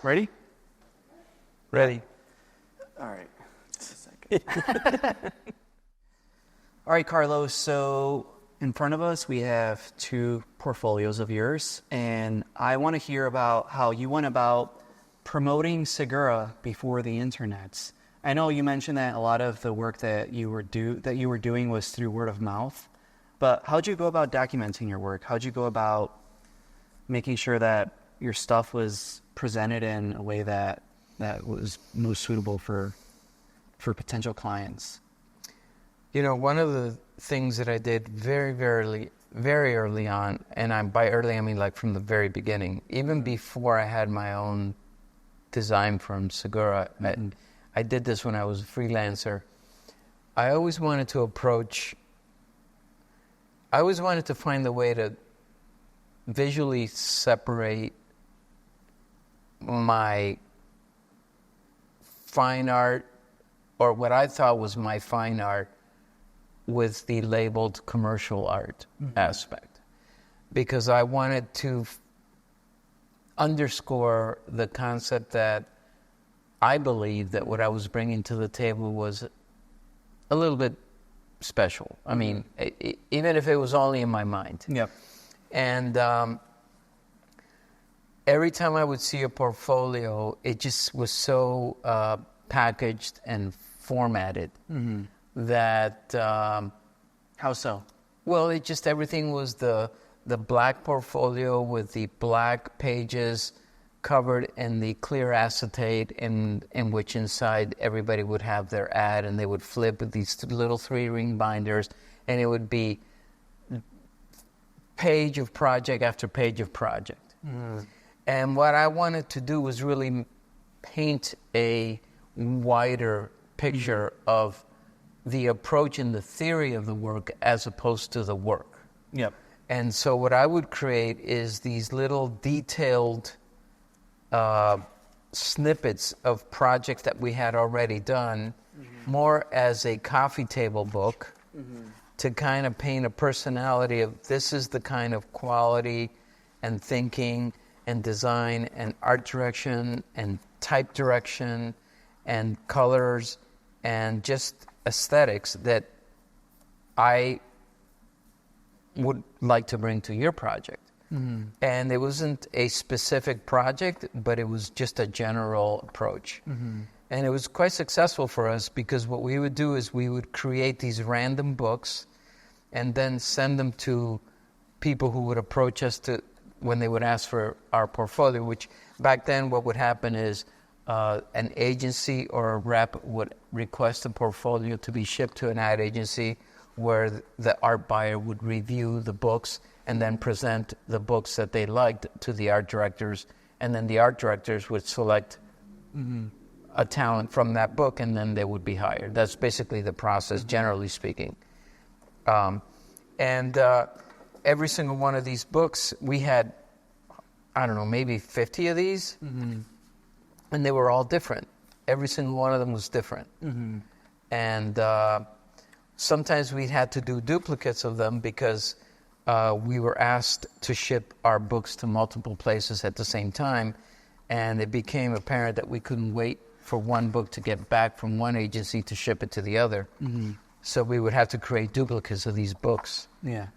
Ready? Ready. All right. Just a second. All right, Carlos. So in front of us, we have 2 portfolios of yours, and I want to hear about how you went about promoting Segura before the internet. I know you mentioned that a lot of the work that you were doing was through word of mouth, but how'd you go about documenting your work? How'd you go about making sure that your stuff was presented in a way that was most suitable for potential clients? You know, one of the things that I did very early on, and by early I mean like from the very beginning, even before I had my own design firm, Segura, I did this when I was a freelancer. I always wanted to find a way to visually separate my fine art, or what I thought was my fine art, with the labeled commercial art aspect. Because I wanted to underscore the concept that I believed that what I was bringing to the table was a little bit special. I mean, even if it was only in my mind. Yep. And every time I would see a portfolio, it just was so packaged and formatted that... How so? Well, everything was the black portfolio with the black pages covered in the clear acetate, in which inside everybody would have their ad, and they would flip with these little 3-ring binders, and it would be page of project after page of project. And what I wanted to do was really paint a wider picture of the approach and the theory of the work as opposed to the work. Yep. And so what I would create is these little detailed snippets of projects that we had already done, more as a coffee table book, to kind of paint a personality of this is the kind of quality and thinking and design and art direction and type direction and colors and just aesthetics that I would like to bring to your project. And it wasn't a specific project, but it was just a general approach. And it was quite successful for us, because what we would do is we would create these random books and then send them to people who would approach us when they would ask for our portfolio, which back then what would happen is an agency or a rep would request a portfolio to be shipped to an ad agency, where the art buyer would review the books and then present the books that they liked to the art directors, and then the art directors would select a talent from that book, and then they would be hired. That's basically the process, generally speaking. And every single one of these books, we had, I don't know, maybe 50 of these, and they were all different. Every single one of them was different. And sometimes we had to do duplicates of them, because we were asked to ship our books to multiple places at the same time, and it became apparent that we couldn't wait for one book to get back from one agency to ship it to the other. So we would have to create duplicates of these books. Yeah.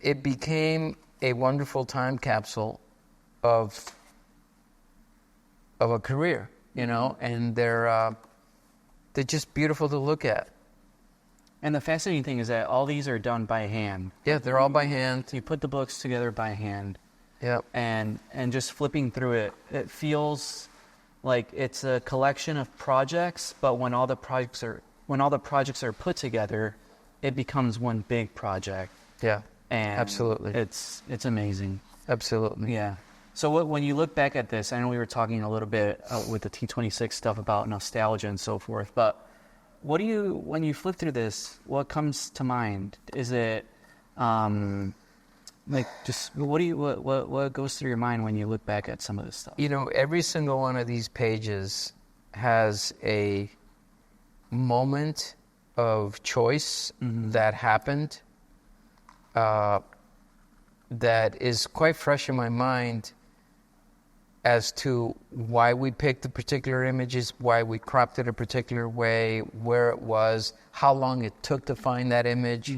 It became a wonderful time capsule of a career, you know, and they're just beautiful to look at. And the fascinating thing is that all these are done by hand. Yeah, they're all by hand. So you put the books together by hand. Yep. And just flipping through it, it feels like it's a collection of projects, but when all the projects are put together, it becomes one big project. Yeah. And absolutely. It's amazing. Absolutely. Yeah. So when you look back at this, I know we were talking a little bit with the T26 stuff about nostalgia and so forth, but when you flip through this, what comes to mind? Is it what goes through your mind when you look back at some of this stuff? You know, every single one of these pages has a moment of choice that happened that is quite fresh in my mind as to why we picked the particular images, why we cropped it a particular way, where it was, how long it took to find that image,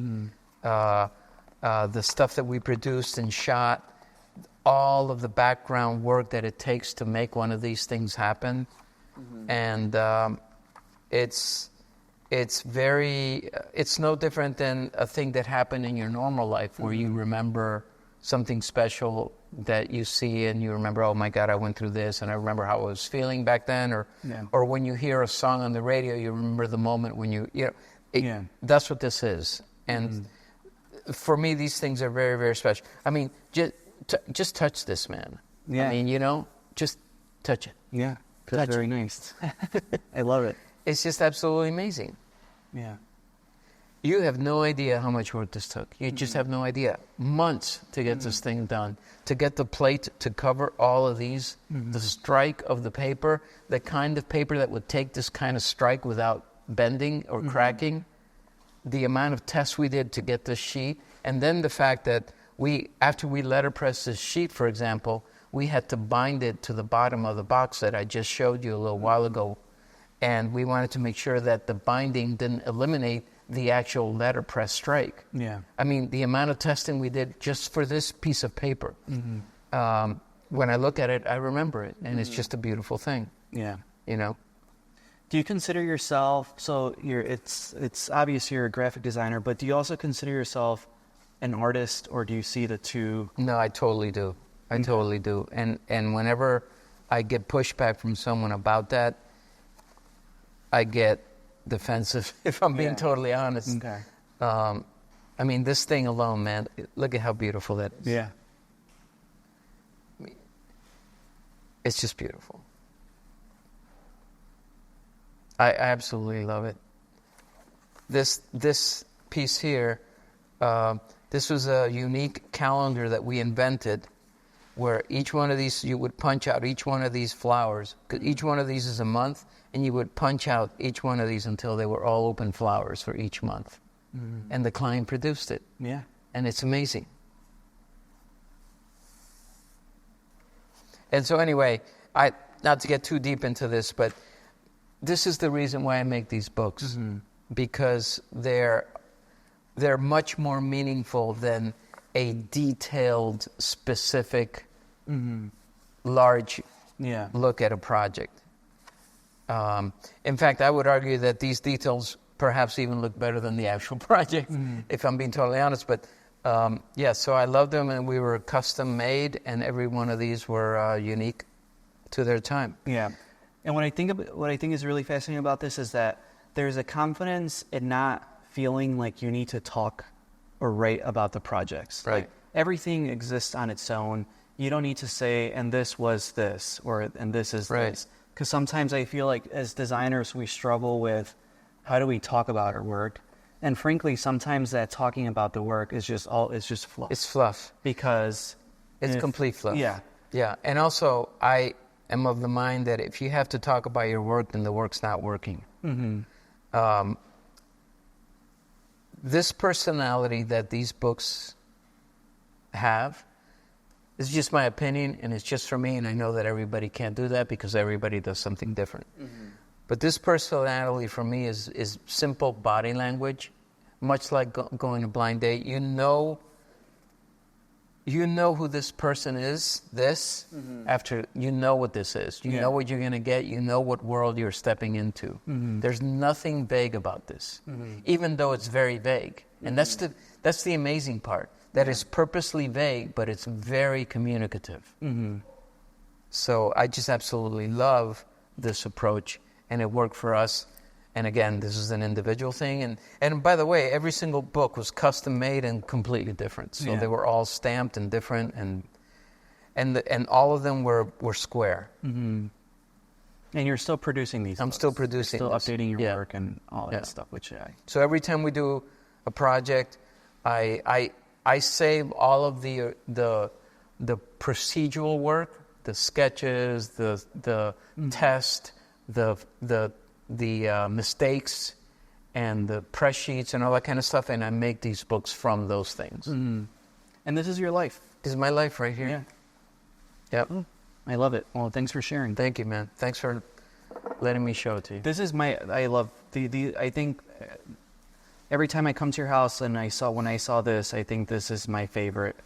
the stuff that we produced and shot, all of the background work that it takes to make one of these things happen. And it's no different than a thing that happened in your normal life where you remember something special that you see and you remember, oh my God, I went through this and I remember how I was feeling back then, or when you hear a song on the radio, you remember the moment when that's what this is. And for me, these things are very, very special. I mean, just touch this, man. Yeah. I mean, just touch it. Yeah. That's very nice. I love it. It's just absolutely amazing. Yeah. You have no idea how much work this took. You just have no idea. Months to get this thing done. To get the plate to cover all of these, the strike of the paper, the kind of paper that would take this kind of strike without bending or cracking, the amount of tests we did to get this sheet, and then the fact that after we letterpress this sheet, for example, we had to bind it to the bottom of the box that I just showed you a little while ago, and we wanted to make sure that the binding didn't eliminate the actual letterpress strike. Yeah. I mean, the amount of testing we did just for this piece of paper. When I look at it, I remember it, and it's just a beautiful thing. Yeah. Do you consider yourself, it's obvious you're a graphic designer, but do you also consider yourself an artist, or do you see the two? No, I totally do. I totally do. And whenever I get pushback from someone about that, I get defensive, if I'm being totally honest. Okay. I mean, this thing alone, man, look at how beautiful that is. Yeah. It's just beautiful. I absolutely love it. This piece here, this was a unique calendar that we invented, where each one of these, you would punch out each one of these flowers. Each one of these is a month, and you would punch out each one of these until they were all open flowers for each month. And the client produced it. Yeah. And it's amazing. And so anyway, not to get too deep into this, but this is the reason why I make these books. Because they're much more meaningful than a detailed, specific, large look at a project. In fact, I would argue that these details perhaps even look better than the actual project, if I'm being totally honest. But so I love them, and we were custom made, and every one of these were unique to their time. Yeah. And what I think is really fascinating about this is that there's a confidence in not feeling like you need to talk or write about the projects. Right. Like, everything exists on its own. You don't need to say, and this was this, and this is this. Because sometimes I feel like as designers, we struggle with how do we talk about our work. And frankly, sometimes that talking about the work is just fluff. It's fluff. Because it's complete fluff. Yeah. Yeah. And also, I am of the mind that if you have to talk about your work, then the work's not working. This personality that these books have is just my opinion, and it's just for me, and I know that everybody can't do that because everybody does something different. But this personality for me is simple body language, much like going a blind date. You know who this person is, after you know what this is. You know what you're going to get. You know what world you're stepping into. There's nothing vague about this, even though it's very vague. And that's the amazing part. That is purposely vague, but it's very communicative. So I just absolutely love this approach, and it worked for us. And again, this is an individual thing. And by the way, every single book was custom made and completely different. So they were all stamped and different, and all of them were square. And you're still producing these. I'm still producing. Still updating your work and all that stuff. So every time we do a project, I save all of the procedural work, the sketches, the test, the mistakes, and the press sheets and all that kind of stuff, and I make these books from those things. And this is your life. This is my life right here. Yeah. Yep. I love it. Well, thanks for sharing. Thank you, man. Thanks for letting me show it to you. This is I love I think every time I come to your house and when I saw this, I think this is my favorite.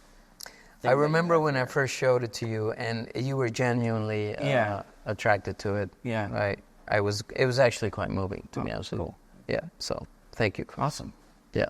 I remember when I first showed it to you, and you were genuinely attracted to it. Yeah. It was actually quite moving, to be honest with you. Yeah. So thank you. Awesome. Yeah.